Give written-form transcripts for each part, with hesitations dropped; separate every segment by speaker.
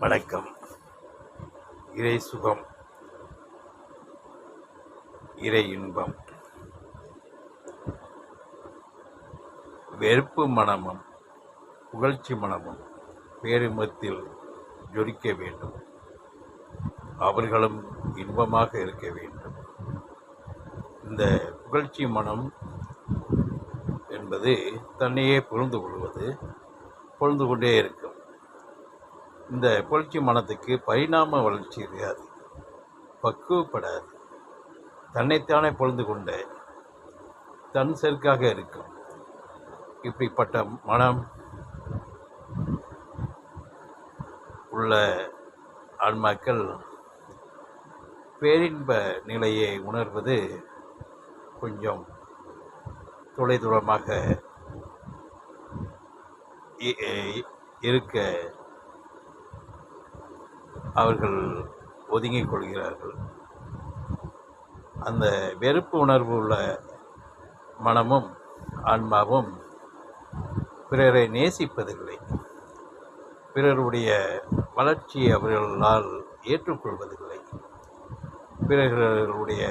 Speaker 1: வணக்கம். இறை சுகம், இறை இன்பம், வெறுப்பு மனமும் புகழ்ச்சி மனமும் பேரின்பத்தில் ஜொலிக்க வேண்டும். அவர்களும் இன்பமாக இருக்க வேண்டும். இந்த புகழ்ச்சி மனம் என்பது தன்னையே புரிந்து கொண்டே இருக்கும். இந்த புகழ்ச்சி மனத்துக்கு பரிணாம வளர்ச்சி இருக்காது, பக்குவப்படாது. தன்னைத்தானே பொழுது கொண்ட தன் செருக்காக இருக்கும். இப்படிப்பட்ட மனம் உள்ள ஆன்மாக்கள் பேரின்ப நிலையை உணர்வது கொஞ்சம் தொலைதூரமாக இருக்க அவர்கள் ஒதுங்கிக் கொள்கிறார்கள். அந்த வெறுப்பு உணர்வு உள்ள மனமும் ஆன்மாவும் பிறரை நேசிப்பதில்லை. பிறருடைய வளர்ச்சியை அவர்களால் ஏற்றுக்கொள்வதில்லை. பிறர்களுடைய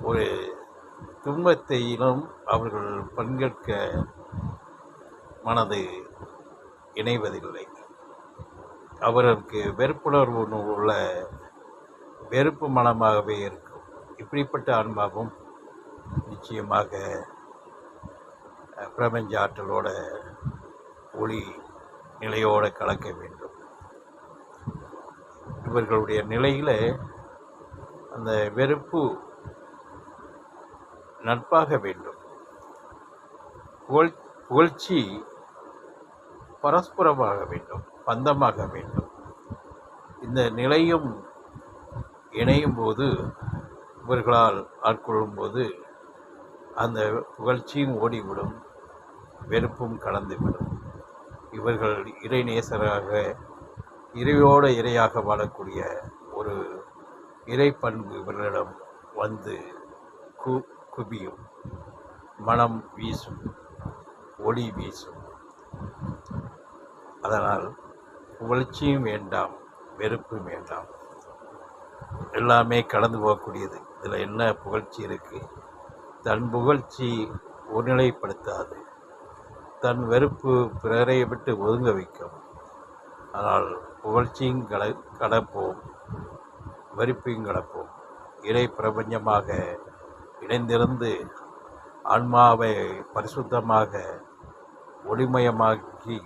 Speaker 1: ஒரு துன்பத்தையிலும் அவர்கள் பங்கேற்க மனது இணைவதில்லை. அவருக்கு வெறுப்புணர்வு உள்ள வெறுப்பு மனமாகவே இருக்கும். இப்படிப்பட்ட ஆன்மாவும் நிச்சயமாக பிரபஞ்ச ஆற்றலோட ஒளி நிலையோடு கலக்க வேண்டும். இவர்களுடைய நிலையில் அந்த வெறுப்பு நட்பாக வேண்டும். புகழ்ச்சி பரஸ்பரமாக வேண்டும், பந்தமாக வேண்டும். இந்த நிலையும் இணையும் போது, இவர்களால் ஆட்கொள்ளும் போது அந்த புகழ்ச்சியும் ஓடிவிடும், வெறுப்பும் கலந்துவிடும். இவர்கள் இறைநேசராக, இறையோட இறையாக வாழக்கூடிய ஒரு இறை பண்பு இவர்களிடம் வந்து குவியும். மனம் வீசும், ஒளி வீசும். அதனால் புகழ்ச்சியும் வேண்டாம், வெறுப்பும் வேண்டாம். எல்லாமே கடந்து போகக்கூடியது. இதில் என்ன புகழ்ச்சி இருக்குது? தன் புகழ்ச்சி ஒருநிலைப்படுத்தாது. தன் வெறுப்பு பிறரை விட்டு ஒதுங்க வைக்கும். ஆனால் புகழ்ச்சியும் கடப்போம், வெறுப்பையும் கடப்போம். இறை பிரபஞ்சமாக இணைந்திருந்து ஆன்மாவை பரிசுத்தமாக ஒளிமயமாக்கி